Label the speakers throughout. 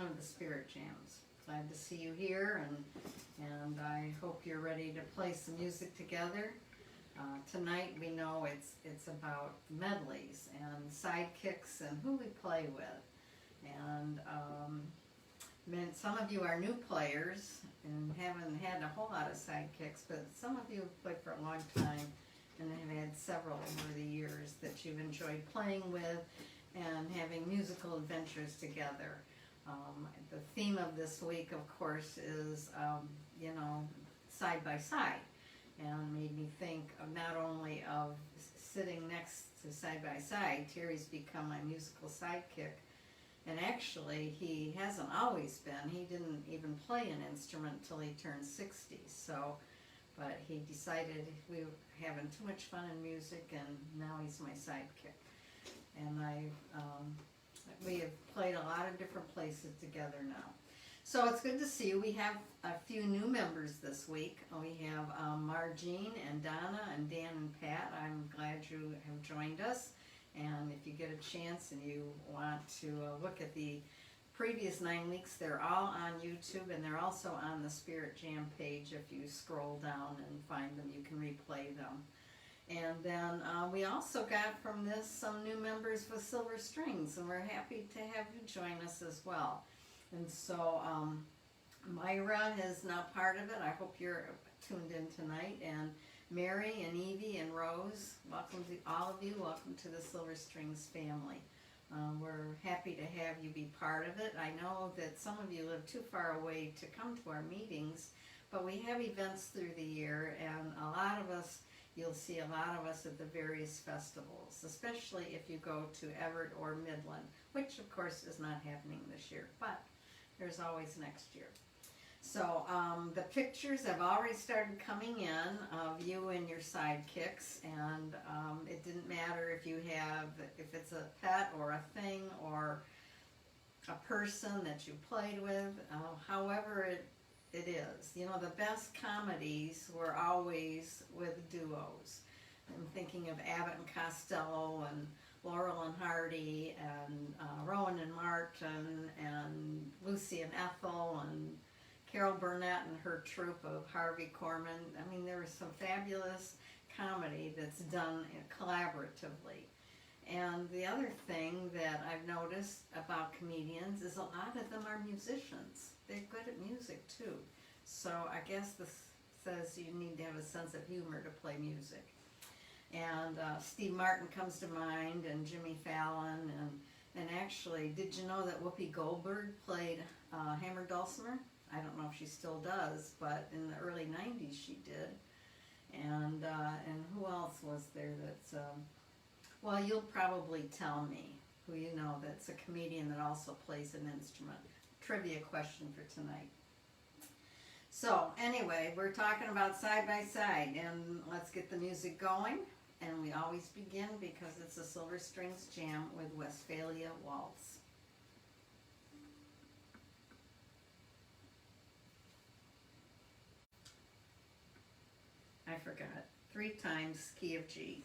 Speaker 1: of the Spirit Jams. Glad to see you here, and I hope you're ready to play some music together. Tonight we know it's about medleys and sidekicks and who we play with. And some of you are new players and haven't had a whole lot of sidekicks, but some of you have played for a long time and have had several over the years that you've enjoyed playing with and having musical adventures together. The theme of this week, of course, is, side by side, and made me think of not only of sitting next to side by side. Terry's become my musical sidekick, and actually he hasn't always been. He didn't even play an instrument until he turned 60, but he decided we were having too much fun in music, and now he's my sidekick. And we have played a lot of different places together now. So it's good to see you. We have a few new members this week. We have Margene and Donna and Dan and Pat. I'm glad you have joined us. And if you get a chance and you want to look at the previous 9 weeks, they're all on YouTube, and they're also on the Spirit Jam page. If you scroll down and find them, you can replay them. And then we also got from this some new members with Silver Strings, and we're happy to have you join us as well. And so Myra is now part of it. I hope you're tuned in tonight. And Mary and Evie and Rose, welcome to all of you. Welcome to the Silver Strings family. We're happy to have you be part of it. I know that some of you live too far away to come to our meetings, but we have events through the year, and a lot of us, you'll see a lot of us at the various festivals, especially if you go to Everett or Midland, which of course is not happening this year, but there's always next year. So the pictures have already started coming in of you and your sidekicks, and it didn't matter if it's a pet or a thing or a person that you played with, however it is. You know, the best comedies were always with duos. I'm thinking of Abbott and Costello and Laurel and Hardy and Rowan and Martin and Lucy and Ethel and Carol Burnett and her troupe of Harvey Korman. I mean, there was some fabulous comedy that's done collaboratively. And the other thing that I've noticed about comedians is a lot of them are musicians. They're good at music too. So I guess this says you need to have a sense of humor to play music. And Steve Martin comes to mind, and Jimmy Fallon, and actually, did you know that Whoopi Goldberg played Hammer Dulcimer? I don't know if she still does, but in the early 90s she did. And who else was there that's, well, you'll probably tell me who you know that's a comedian that also plays an instrument. Trivia question for tonight. So anyway, we're talking about side by side, and let's get the music going. And we always begin, because it's a Silver Strings Jam, with Westphalia Waltz. I forgot. 3 times key of G.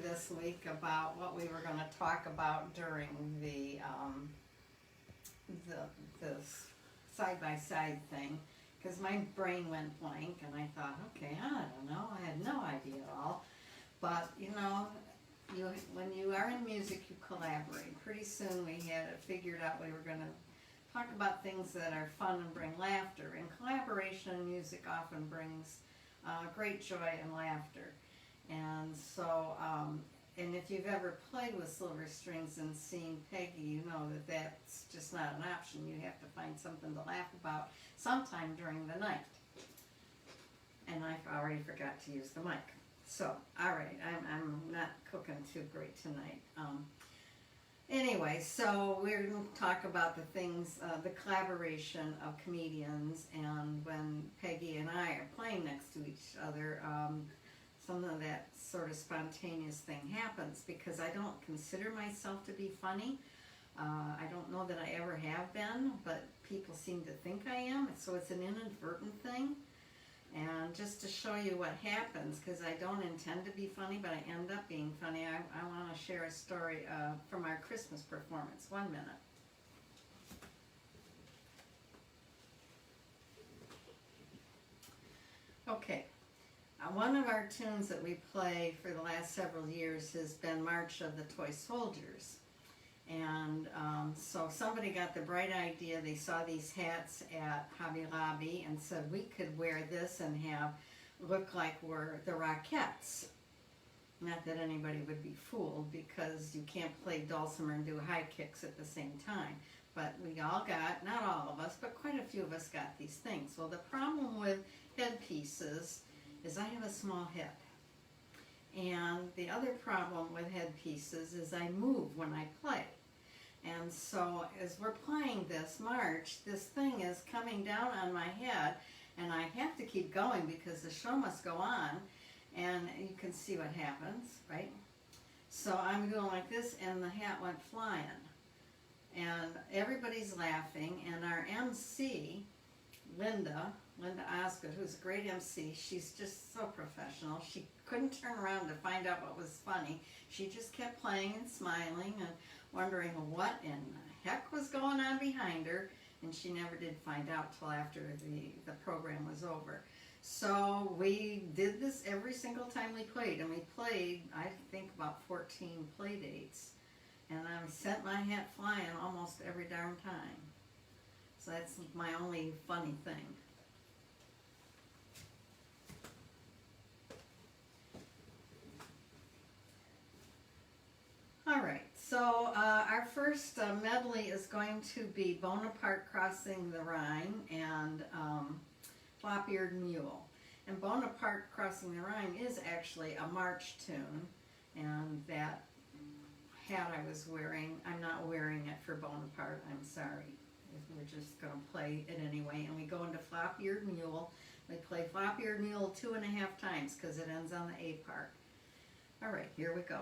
Speaker 1: this week about what we were going to talk about during the this side-by-side thing, because my brain went blank, and I thought, okay, I don't know, I had no idea at all. But, you know, when you are in music, you collaborate. Pretty soon we had it figured out we were going to talk about things that are fun and bring laughter. And collaboration in music often brings great joy and laughter. And so, and if you've ever played with Silver Strings and seen Peggy, you know that that's just not an option. You have to find something to laugh about sometime during the night. And I already forgot to use the mic. So, all right, I'm not cooking too great tonight. Anyway, so we're going to talk about the things, the collaboration of comedians, and when Peggy and I are playing next to each other, some of that sort of spontaneous thing happens, because I don't consider myself to be funny. I don't know that I ever have been, but people seem to think I am, so it's an inadvertent thing. And just to show you what happens, because I don't intend to be funny, but I end up being funny, I want to share a story from our Christmas performance. 1 minute. Okay. One of our tunes that we play for the last several years has been March of the Toy Soldiers. And so somebody got the bright idea. They saw these hats at Hobby Lobby and said we could wear this and look like we're the Rockettes. Not that anybody would be fooled, because you can't play dulcimer and do high kicks at the same time. But we all got, not all of us, but quite a few of us got these things. Well, the problem with headpieces is I have a small head. And the other problem with headpieces is I move when I play. And so as we're playing this march, this thing is coming down on my head, and I have to keep going because the show must go on. And you can see what happens, right? So I'm going like this, and the hat went flying. And everybody's laughing, and our MC, Linda Osgood, who's a great MC, she's just so professional. She couldn't turn around to find out what was funny. She just kept playing and smiling and wondering what in the heck was going on behind her, and she never did find out till after the program was over. So we did this every single time we played, and we played, I think, about 14 play dates, and I sent my hat flying almost every darn time. So that's my only funny thing. All right, so our first medley is going to be Bonaparte Crossing the Rhine and Flop-Eared Mule. And Bonaparte Crossing the Rhine is actually a march tune, and that hat I was wearing, I'm not wearing it for Bonaparte, I'm sorry. We're just going to play it anyway, and we go into Flop-Eared Mule. We play Flop-Eared Mule 2.5 times because it ends on the A part. All right, here we go.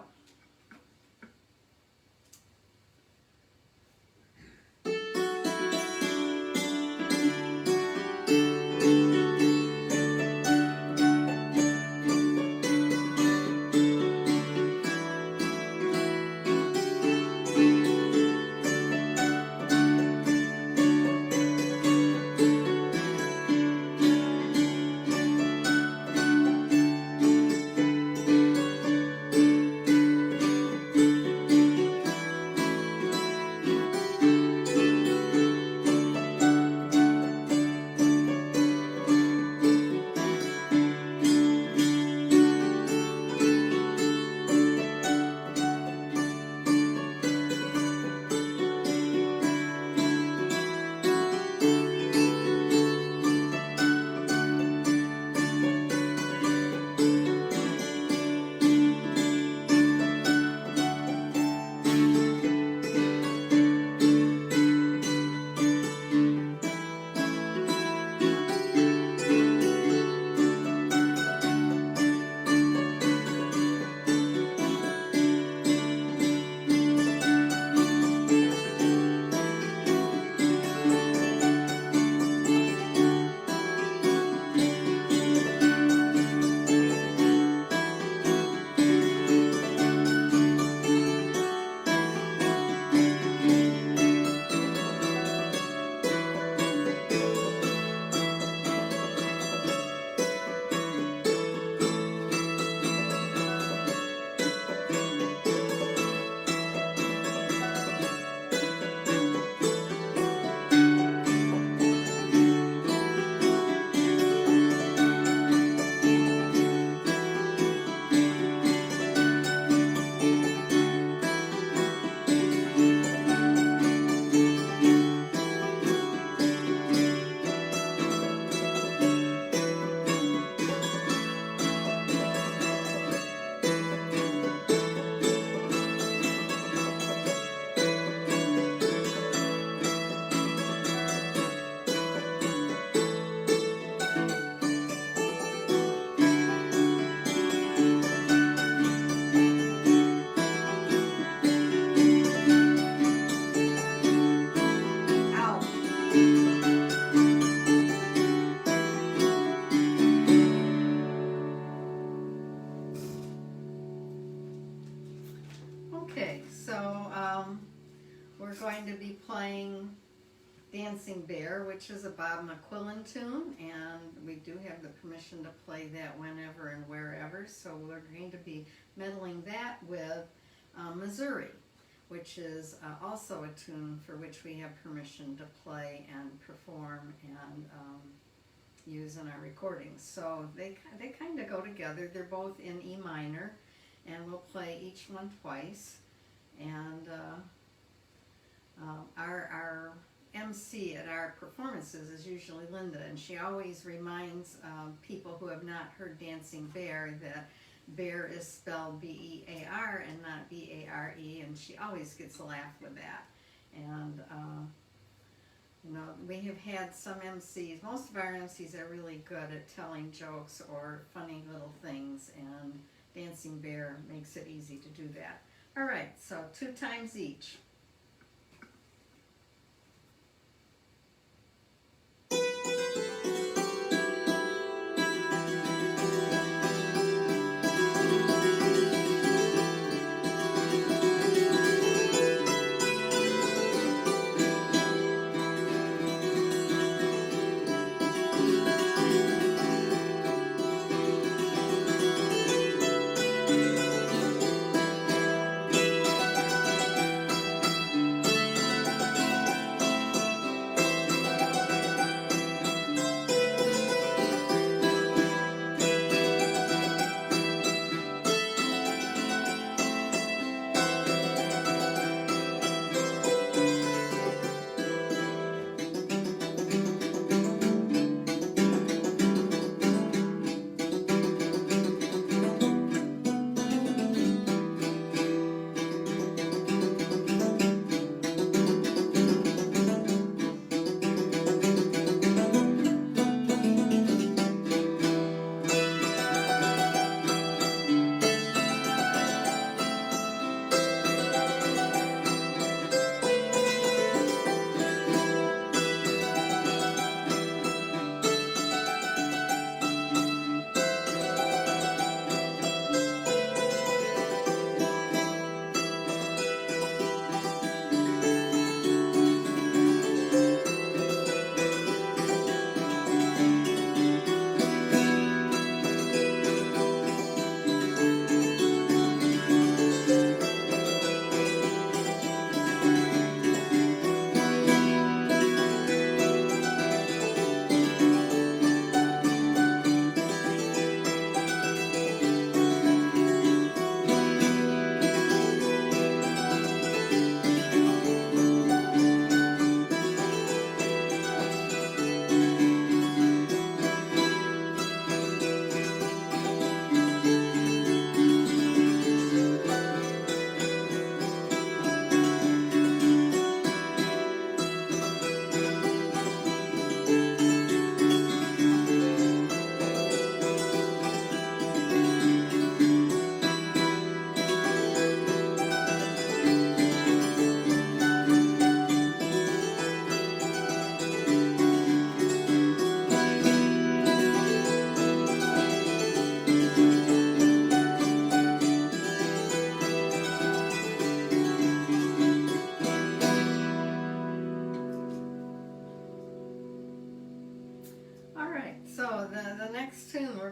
Speaker 1: Dancing Bear, which is a Bob McQuillen tune, and we do have the permission to play that whenever and wherever, so we're going to be meddling that with Missouri, which is also a tune for which we have permission to play and perform and use in our recordings. So they kind of go together. They're both in E minor, and we'll play each one twice. And our MC at our performances is usually Linda, and she always reminds people who have not heard Dancing Bear that bear is spelled B-E-A-R and not B-A-R-E, and she always gets a laugh with that. And you know, we have had some MCs, most of our MCs are really good at telling jokes or funny little things, and Dancing Bear makes it easy to do that. All right, so 2 times each.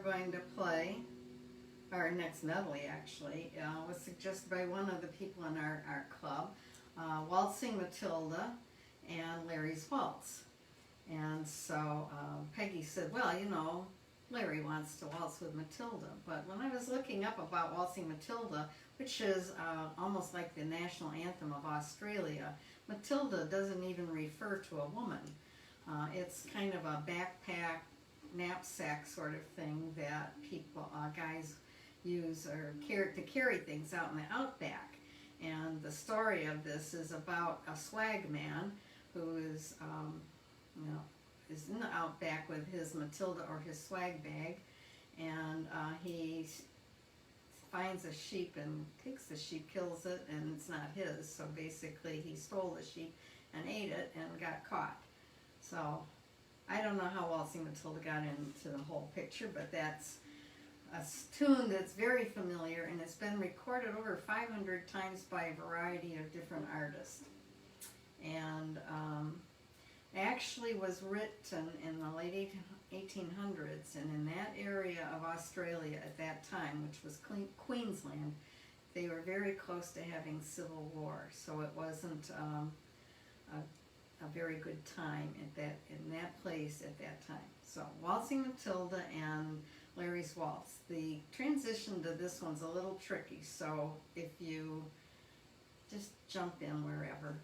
Speaker 1: Going to play, our next medley actually, was suggested by one of the people in our club, Waltzing Matilda and Larry's Waltz. And so Peggy said, well, you know, Larry wants to waltz with Matilda. But when I was looking up about Waltzing Matilda, which is almost like the national anthem of Australia, Matilda doesn't even refer to a woman. It's kind of a backpack, knapsack sort of thing that people, guys use or to carry things out in the outback. And the story of this is about a swag man who is, is in the outback with his Matilda or his swag bag, and he finds a sheep and takes the sheep, kills it, and it's not his. So basically he stole the sheep and ate it and got caught. So I don't know how Waltzing Matilda got into the whole picture, but that's a tune that's very familiar, and it's been recorded over 500 times by a variety of different artists. And actually was written in the late 1800s, and in that area of Australia at that time, which was Queensland, they were very close to having civil war, so it wasn't a very good time in that place at that time. So Waltzing Matilda and Larry's Waltz. The transition to this one's a little tricky, so if you just jump in wherever.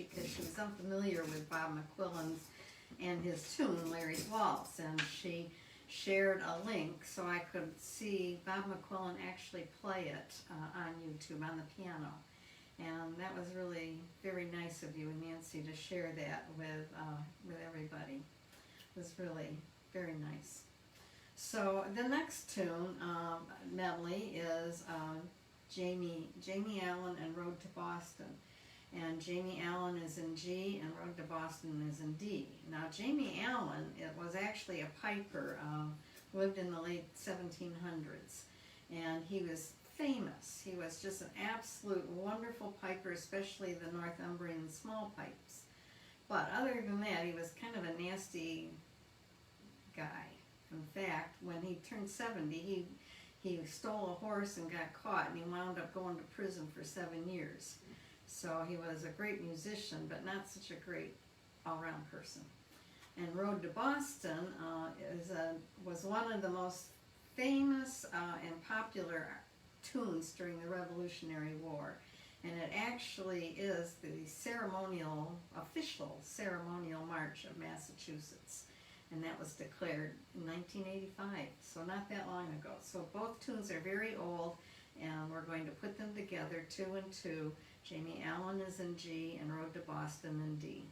Speaker 1: because she was unfamiliar with Bob McQuillen's and his tune, Larry's Waltz, and she shared a link so I could see Bob McQuillen actually play it on YouTube on the piano. And that was really very nice of you, Nancy, to share that with everybody. It was really very nice. So the next tune, medley, is Jamie Allen and Road to Boston. And Jamie Allen is in G and Road to Boston is in D. Now Jamie Allen, it was actually a piper, lived in the late 1700s, and he was famous. He was just an absolute wonderful piper, especially the Northumbrian small pipes. But other than that, he was kind of a nasty guy. In fact, when he turned 70, he stole a horse and got caught, and he wound up going to prison for 7 years. So he was a great musician, but not such a great all-round person. And Road to Boston was one of the most famous and popular tunes during the Revolutionary War. And it actually is the official ceremonial march of Massachusetts. And that was declared in 1985, so not that long ago. So both tunes are very old, and we're going to put them together, 2 and 2. Jamie Allen is in G and Road to Boston in D.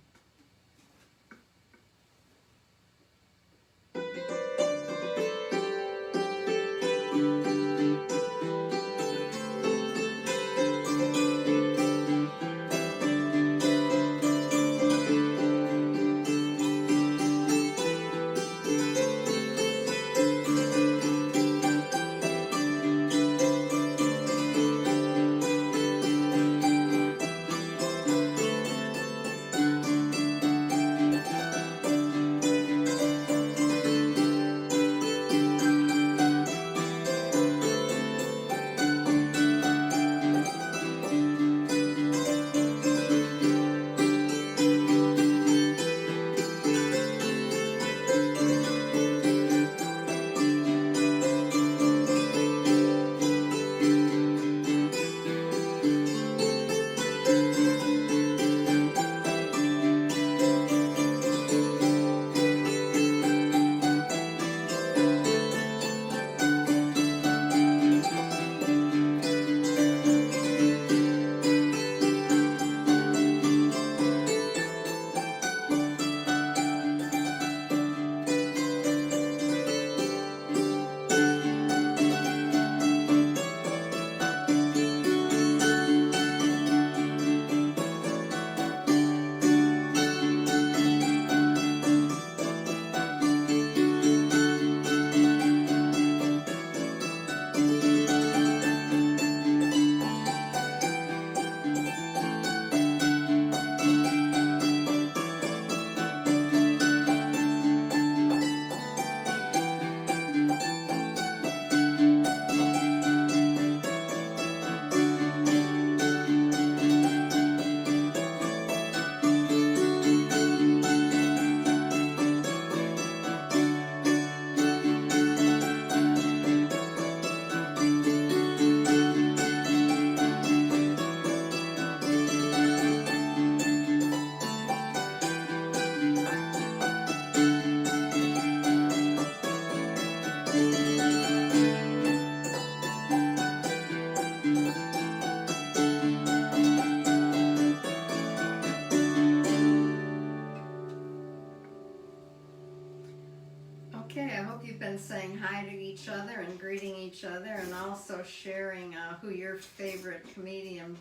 Speaker 1: Okay, I hope you've been saying hi to each other and greeting each other, and also sharing who your favorite comedic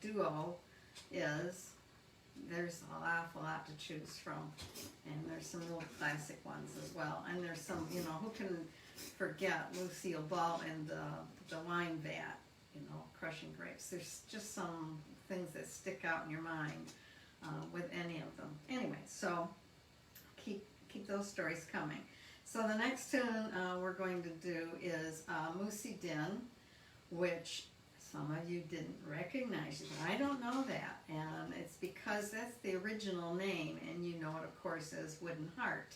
Speaker 1: duo is. There's an awful lot to choose from, and there's some real classic ones as well. And there's some, who can forget Lucille Ball and the wine vat, crushing grapes. There's just some things that stick out in your mind with any of them. Anyway, so keep those stories coming. So the next tune we're going to do is Moosey Din, which some of you didn't recognize. I don't know that, and it's because that's the original name, and you know it, of course, as Wooden Heart,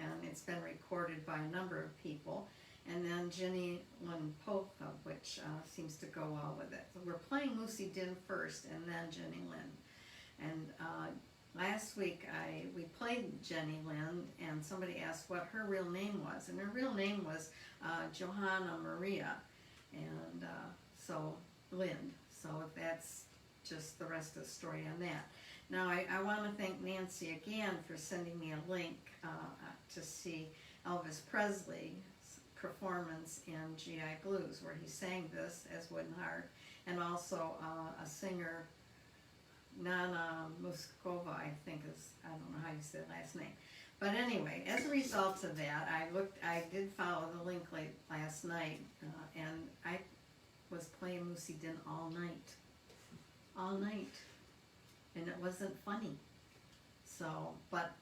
Speaker 1: and it's been recorded by a number of people. and then Jenny Lynn Polka, which seems to go well with it. So we're playing Lucy Din first, and then Jenny Lynn. And last week we played Jenny Lynn, and somebody asked what her real name was, and her real name was Johanna Maria, and so Lind. So that's just the rest of the story on that. Now I want to thank Nancy again for sending me a link to see Elvis Presley's performance in GI Blues, where he sang this as Wooden Heart, and also a singer, Nana Muskova, I think is, I don't know how you say the last name. But anyway, as a result of that, I did follow the link late last night, and I was playing Lucy Din all night, and it wasn't funny. So, but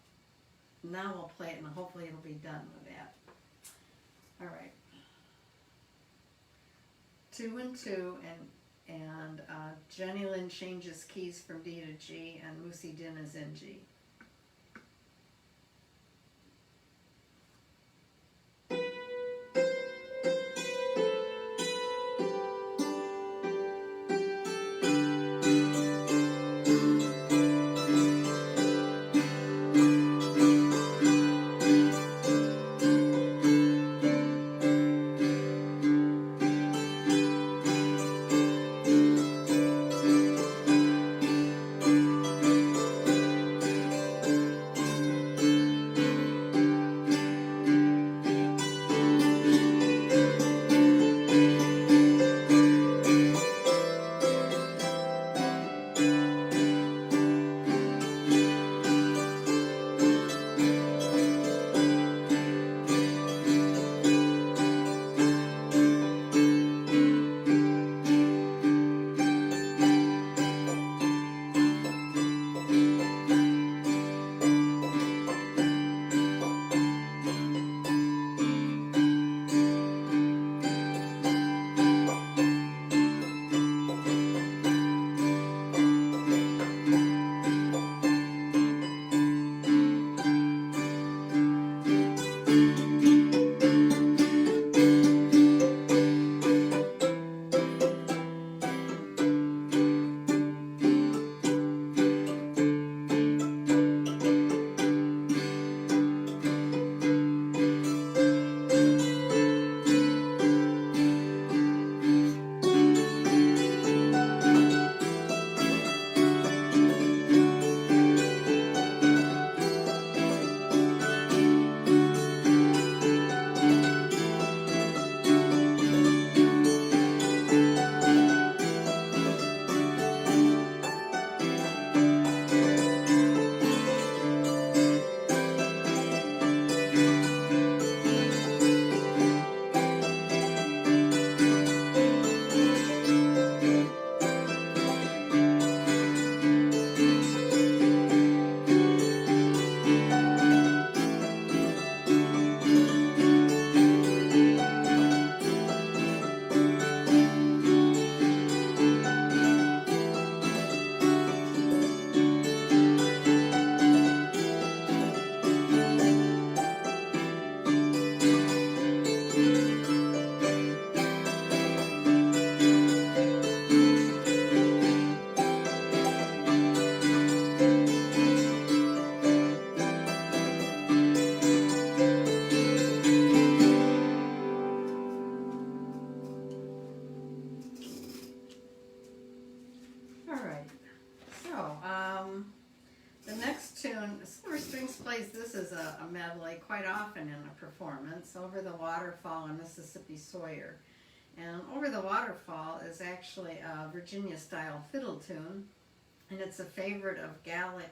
Speaker 1: now we'll play it, and hopefully it'll be done with that. All right. 2 and 2, and Jenny Lynn changes keys from D to G, and Lucy Din is in G. Silver Strings plays this as a medley quite often in a performance, Over the Waterfall and Mississippi Sawyer. And Over the Waterfall is actually a Virginia-style fiddle tune, and it's a favorite of Gallic-style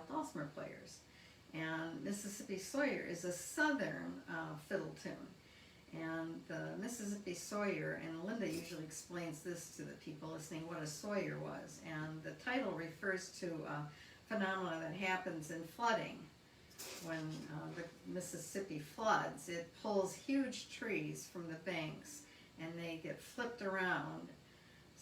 Speaker 1: dulcimer players. And Mississippi Sawyer is a southern fiddle tune. And the Mississippi Sawyer, and Linda usually explains this to the people listening, what a Sawyer was. And the title refers to a phenomenon that happens in flooding. When the Mississippi floods, it pulls huge trees from the banks, and they get flipped around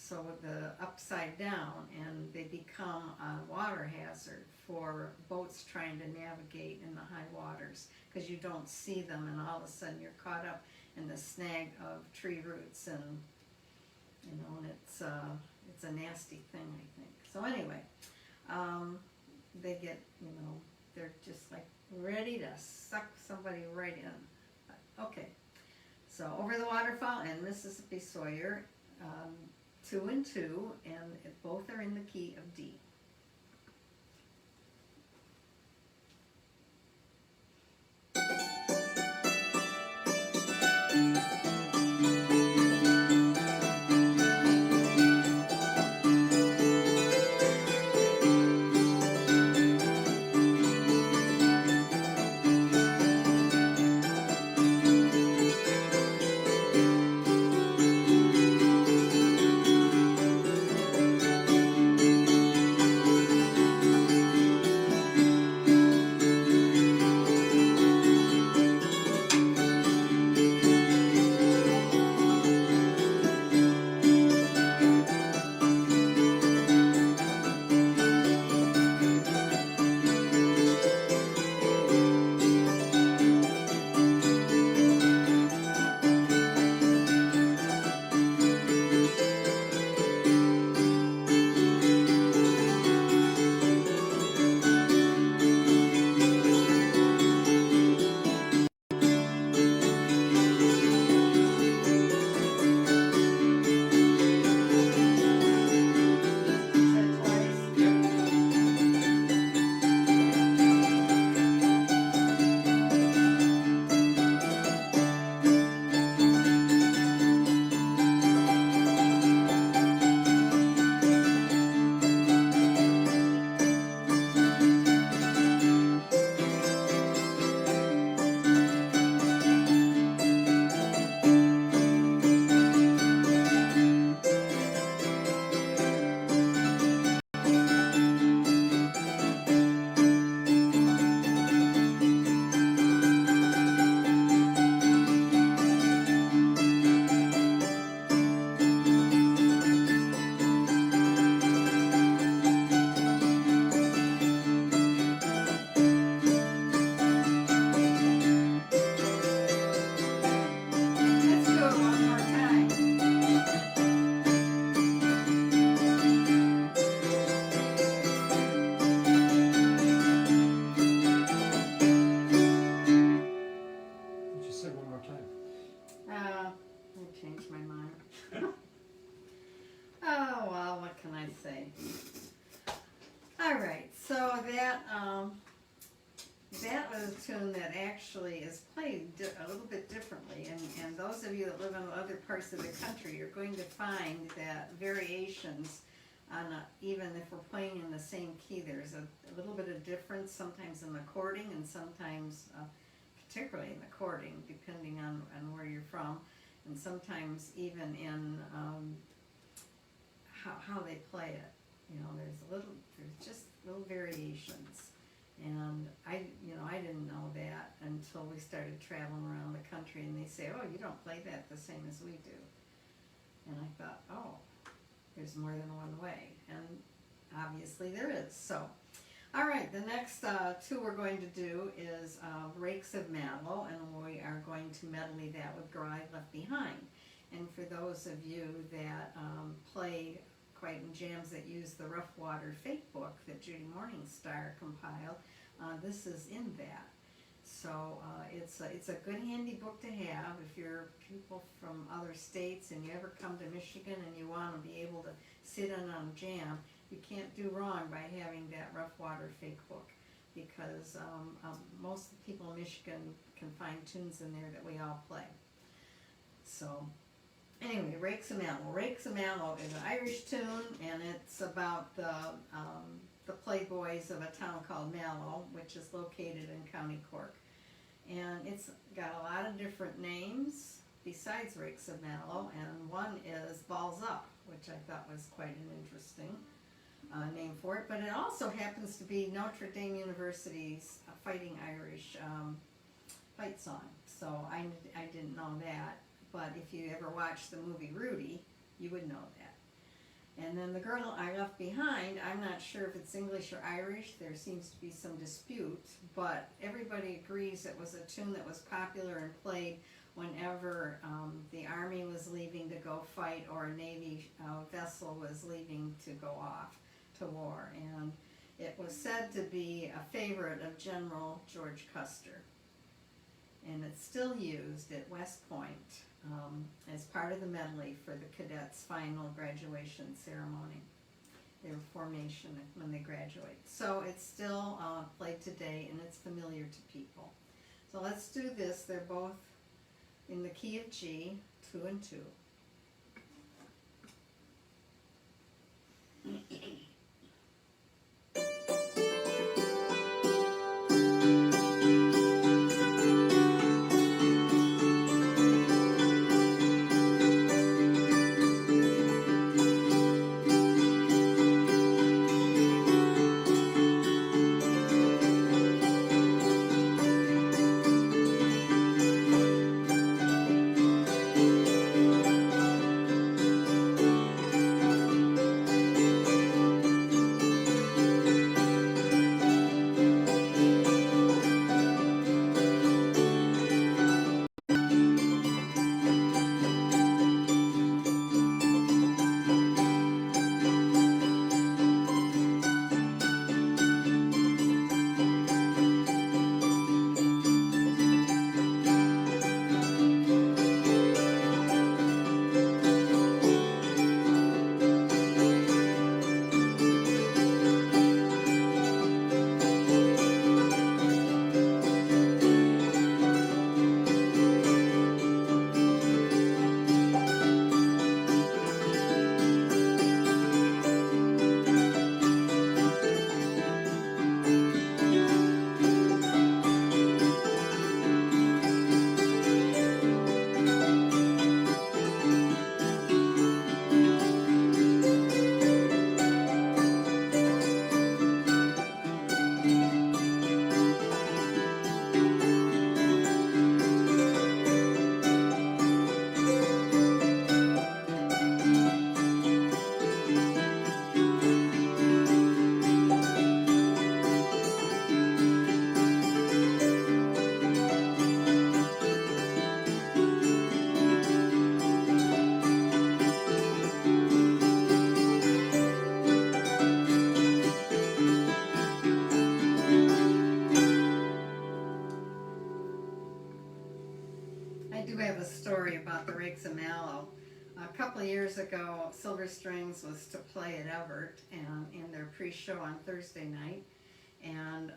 Speaker 1: so the upside down, and they become a water hazard for boats trying to navigate in the high waters, because you don't see them, and all of a sudden you're caught up in the snag of tree roots, and and it's a nasty thing, I think. So anyway, they get, they're just like ready to suck somebody right in. Okay, so Over the Waterfall and Mississippi Sawyer, 2 and 2, and both are in the key of D. That was a tune that actually is played a little bit differently, and those of you that live in other parts of the country, you're going to find that variations on even if we're playing in the same key, there's a little bit of difference sometimes in the chording, and sometimes particularly in the chording, depending on where you're from, and sometimes even in how they play it. There's just little variations. And I didn't know that until we started traveling around the country, and they say, oh, you don't play that the same as we do. And I thought, oh, there's more than one way, and obviously there is. So, all right, the next two we're going to do is Rakes of Mallow, and we are going to medley that with Girl I Left Behind. And for those of you that play quite in jams that use the Rough Water Fake book that Judy Morningstar compiled, this is in that. So it's a good handy book to have if you're people from other states and you ever come to Michigan and you want to be able to sit in on a jam. You can't do wrong by having that Rough Water Fake book, because most people in Michigan can find tunes in there that we all play. So anyway, Rakes of Mallow. Rakes of Mallow is an Irish tune, and it's about the playboys of a town called Mallow, which is located in County Cork. And it's got a lot of different names besides Rakes of Mallow, and one is Balls Up, which I thought was quite an interesting name for it. But it also happens to be Notre Dame University's Fighting Irish fight song. So I didn't know that. But if you ever watched the movie Rudy, you would know that. And then the girl I left behind, I'm not sure if it's English or Irish, there seems to be some dispute, but everybody agrees it was a tune that was popular and played whenever the army was leaving to go fight or a Navy vessel was leaving to go off to war. And it was said to be a favorite of General George Custer. And it's still used at West Point as part of the medley for the cadets' final graduation ceremony, their formation when they graduate. So it's still played today, and it's familiar to people. So let's do this. They're both in the key of G, 2 and 2. A couple of years ago, Silver Strings was to play at Everett and in their pre-show on Thursday night, and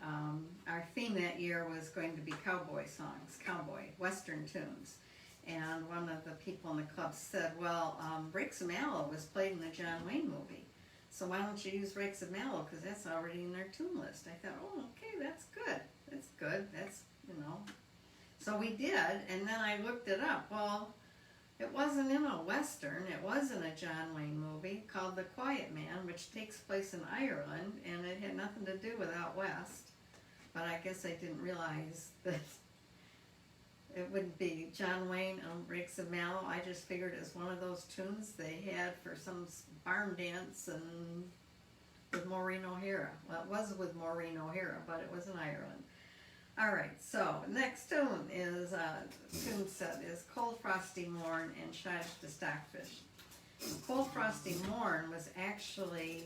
Speaker 1: our theme that year was going to be cowboy songs, cowboy western tunes. And one of the people in the club said, well, Rakes of Mallow was played in the John Wayne movie, so why don't you use Rakes of Mallow, because that's already in their tune list. I thought, oh, okay, that's good, that's, you know. So we did, and then I looked it up. Well, it wasn't in a western, it was in a John Wayne movie called The Quiet Man, which takes place in Ireland, and it had nothing to do with out west. But I guess I didn't realize that it wouldn't be John Wayne and Rakes of Mallow. I just figured it was one of those tunes they had for some barn dance and with Maureen O'Hara. Well, it was with Maureen O'Hara, but it was in Ireland. All right, so next tune is tune set is Cold Frosty Morn and Shives to Stockfish. Cold Frosty Morn was actually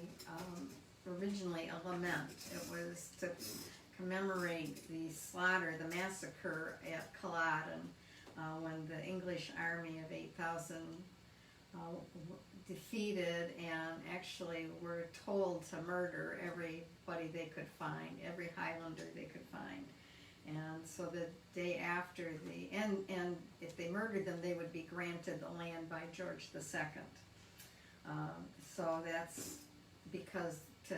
Speaker 1: originally a lament. It was to commemorate the slaughter, the massacre at Culloden when the English army of 8,000 defeated and actually were told to murder everybody they could find, every Highlander they could find. And so the day after and if they murdered them, they would be granted the land by George II. So that's because to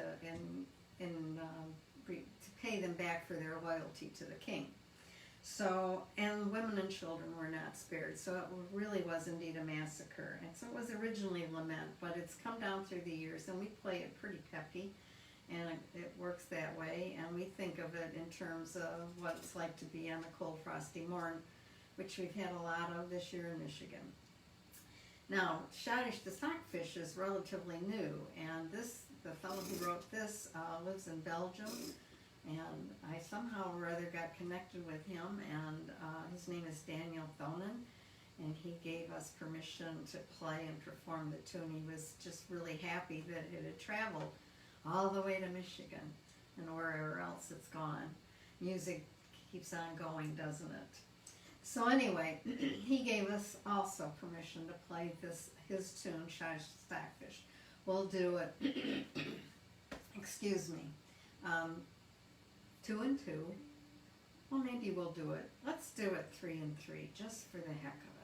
Speaker 1: pay them back for their loyalty to the king. So, and women and children were not spared. So it really was indeed a massacre. And so it was originally lament, but it's come down through the years, and we play it pretty peppy. And it works that way, and we think of it in terms of what it's like to be on a cold, frosty morn, which we've had a lot of this year in Michigan. Now, Schottisch the Stockfish is relatively new, and the fellow who wrote this lives in Belgium, and I somehow or other got connected with him, and his name is Daniel Thonen, and he gave us permission to play and perform the tune. He was just really happy that it had traveled all the way to Michigan and wherever else it's gone. Music keeps on going, doesn't it? So anyway, he gave us also permission to play his tune, Schottisch Stockfish. We'll do it, excuse me, 2 and 2. Well, maybe we'll do it. Let's do it 3 and 3, just for the heck of it.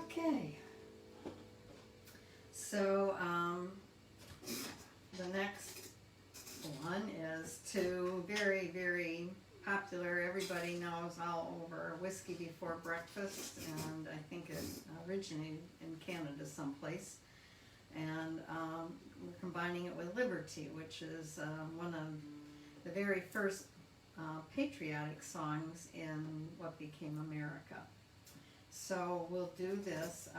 Speaker 1: Okay. So the next one is two very, very popular, everybody knows all over, Whiskey Before Breakfast, and I think it originated in Canada someplace. And we're combining it with Liberty, which is one of the very first patriotic songs in what became America. So we'll do this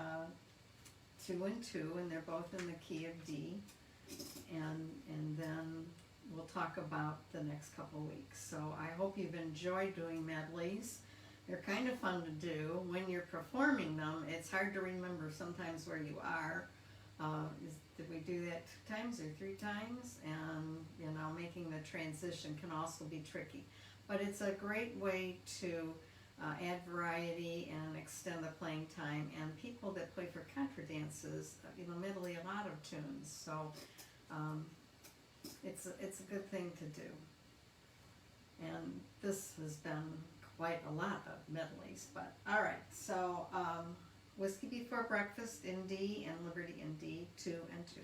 Speaker 1: 2 and 2, and they're both in the key of D, and then we'll talk about the next couple weeks. So I hope you've enjoyed doing medleys. They're kind of fun to do. When you're performing them, it's hard to remember sometimes where you are. Did we do that 2 times or 3 times? And, you know, making the transition can also be tricky. But it's a great way to add variety and extend the playing time. And people that play for contra dances, you know, medley a lot of tunes. So it's a good thing to do. And this has been quite a lot of medleys. But all right, so Whiskey Before Breakfast in D and Liberty in D, 2 and 2.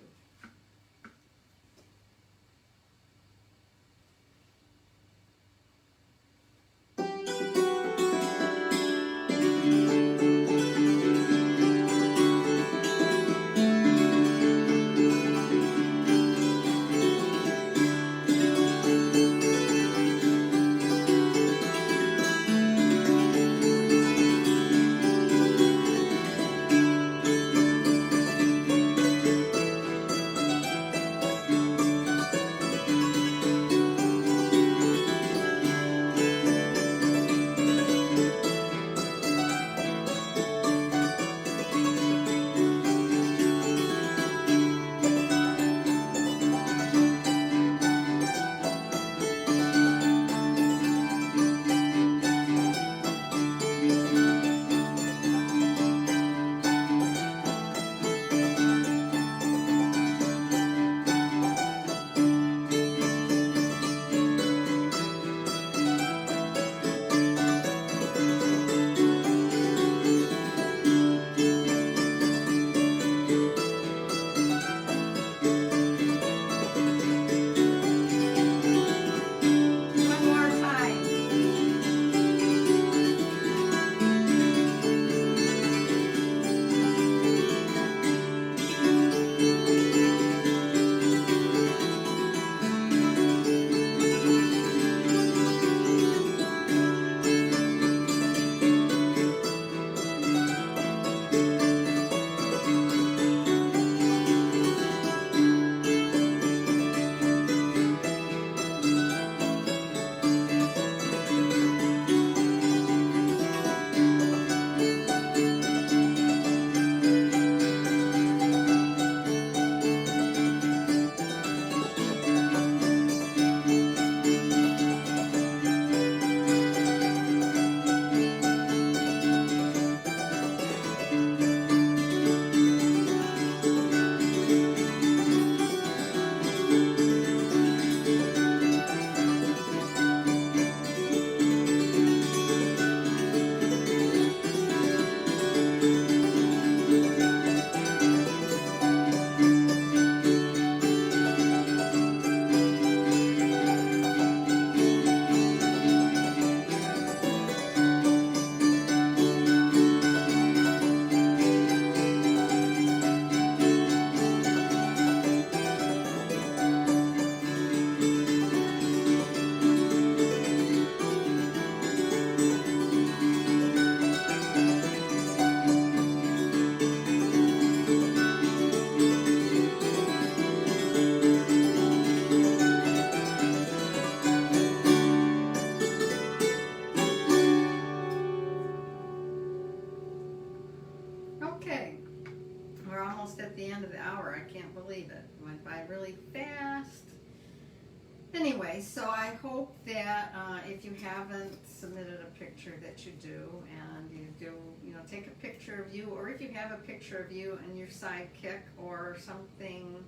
Speaker 1: Anyway, so I hope that if you haven't submitted a picture that you do, and you do, you know, take a picture of you, or if you have a picture of you and your sidekick or something,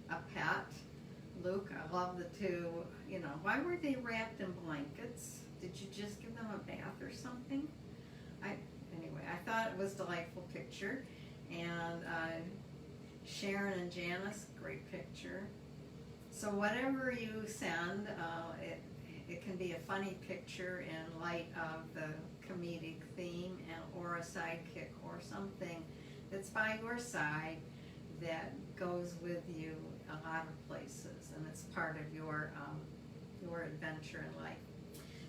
Speaker 1: a pet. Luke, I love the two, you know, why were they wrapped in blankets? Did you just give them a bath or something? Anyway, I thought it was a delightful picture. And Sharon and Janice, great picture. So whatever you send, it can be a funny picture in light of the comedic theme, or a sidekick, or something that's by your side that goes with you a lot of places, and it's part of your adventure in life.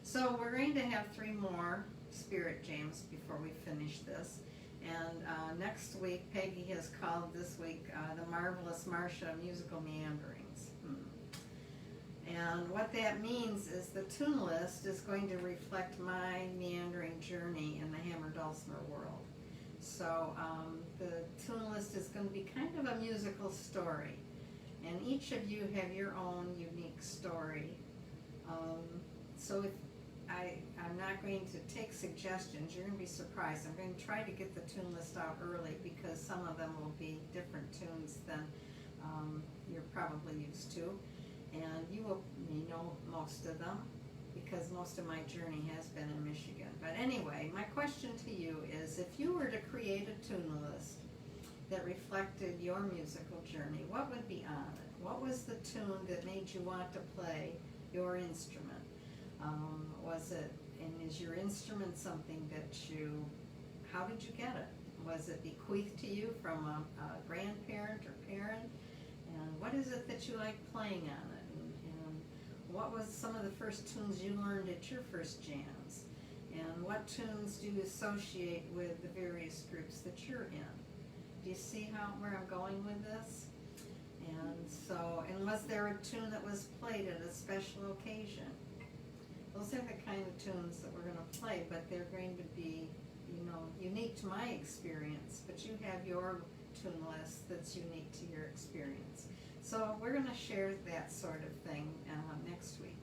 Speaker 1: So we're going to have 3 more spirit jams before we finish this. And next week, Peggy has called this week the Marvelous Marcia Musical Meanderings. And what that means is the tune list is going to reflect my meandering journey in the hammer dulcimer world. So the tune list is going to be kind of a musical story. And each of you have your own unique story. So if I'm not going to take suggestions. You're going to be surprised. I'm going to try to get the tune list out early because some of them will be different tunes than you're probably used to. And you will know most of them because most of my journey has been in Michigan. But anyway, my question to you is, if you were to create a tune list that reflected your musical journey, what would be on it? What was the tune that made you want to play your instrument? Was it, and is your instrument something that how did you get it? Was it bequeathed to you from a grandparent or parent? And what is it that you like playing on it? And what was some of the first tunes you learned at your first jams? And what tunes do you associate with the various groups that you're in? Do you see where I'm going with this? And was there a tune that was played at a special occasion? Those are the kind of tunes that we're going to play, but they're going to be, unique to my experience. But you have your tune list that's unique to your experience. So we're going to share that sort of thing next week.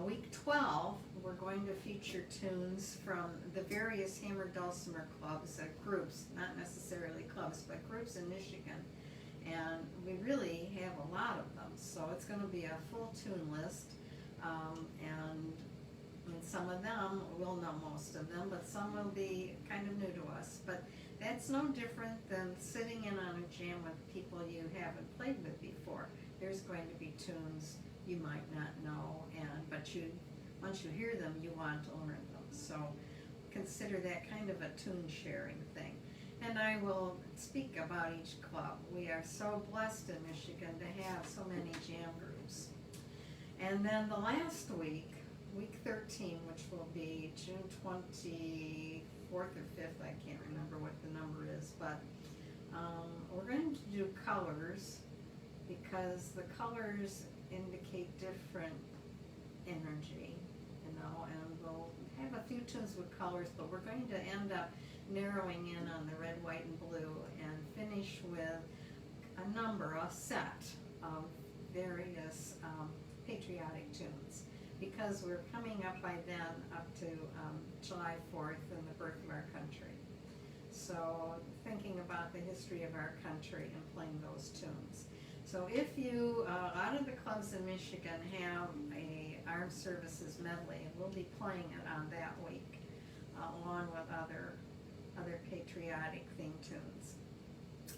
Speaker 1: Week 12, we're going to feature tunes from the various hammer dulcimer clubs, groups, not necessarily clubs, but groups in Michigan. And we really have a lot of them, so it's going to be a full tune list. And some of them, we'll know most of them, but some will be kind of new to us. But that's no different than sitting in on a jam with people you haven't played with before. There's going to be tunes you might not know, but once you hear them, you want to learn them. So consider that kind of a tune sharing thing. And I will speak about each club. We are so blessed in Michigan to have so many jam groups. And then the last week, week 13, which will be June 24th or 5th, I can't remember what the number is, but we're going to do colors because the colors indicate different energy, and we'll have a few tunes with colors, but we're going to end up narrowing in on the red, white, and blue and finish with a set of various patriotic tunes, because we're coming up by then up to July 4th and the birth of our country. So thinking about the history of our country and playing those tunes. So if you, a lot of the clubs in Michigan have a armed services medley, and we'll be playing it on that week, along with other patriotic theme tunes.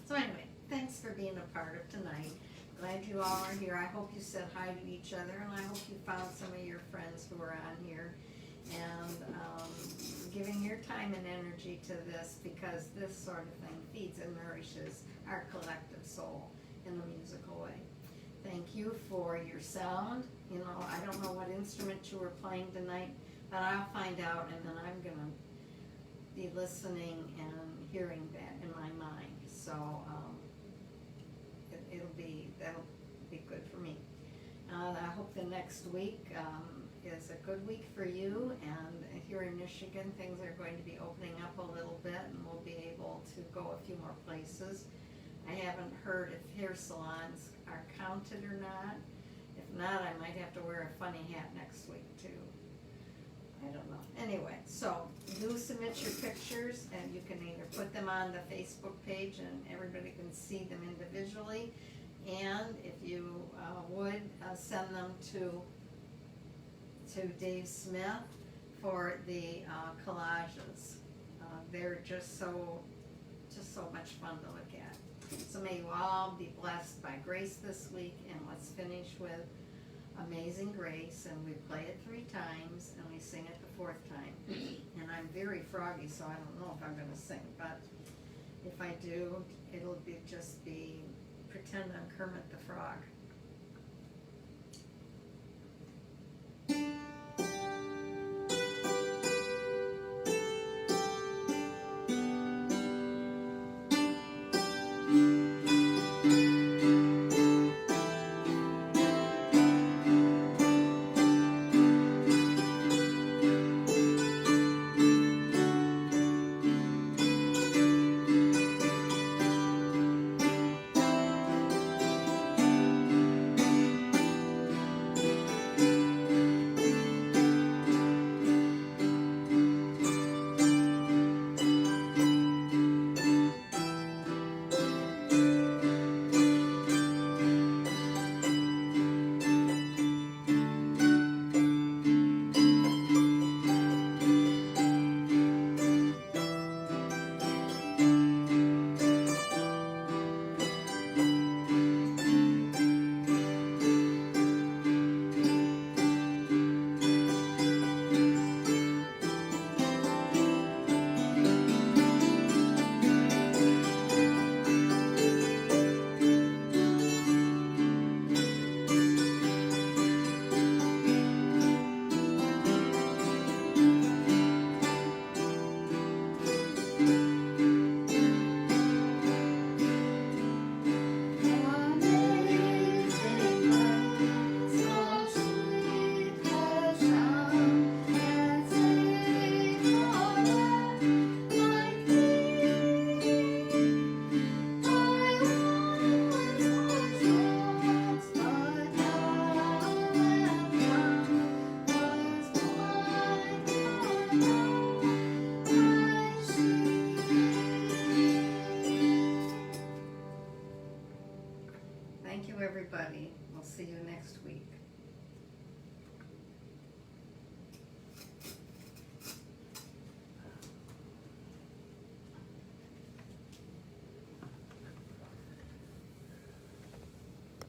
Speaker 1: So anyway, thanks for being a part of tonight. Glad you all are here. I hope you said hi to each other, and I hope you found some of your friends who are on here, and giving your time and energy to this, because this sort of thing feeds and nourishes our collective soul in a musical way. Thank you for your sound. I don't know what instrument you were playing tonight, but I'll find out, and then I'm going to be listening and hearing that in my mind. So that'll be good for me. I hope the next week is a good week for you, and here in Michigan things are going to be opening up a little bit, and we'll be able to go a few more places. I haven't heard if hair salons are counted or not. If not, I might have to wear a funny hat next week too. I don't know. Anyway, so do submit your pictures, and you can either put them on the Facebook page and everybody can see them individually, and if you would send them to Dave Smith for the collages. They're just so much fun to look at. So may you all be blessed by grace this week, and let's finish with Amazing Grace, and we play it 3 times and we sing it the 4th time. And I'm very froggy, so I don't know if I'm going to sing, but if I do, it'll just be pretend I'm Kermit the Frog. Thank you, everybody. We'll see you next week.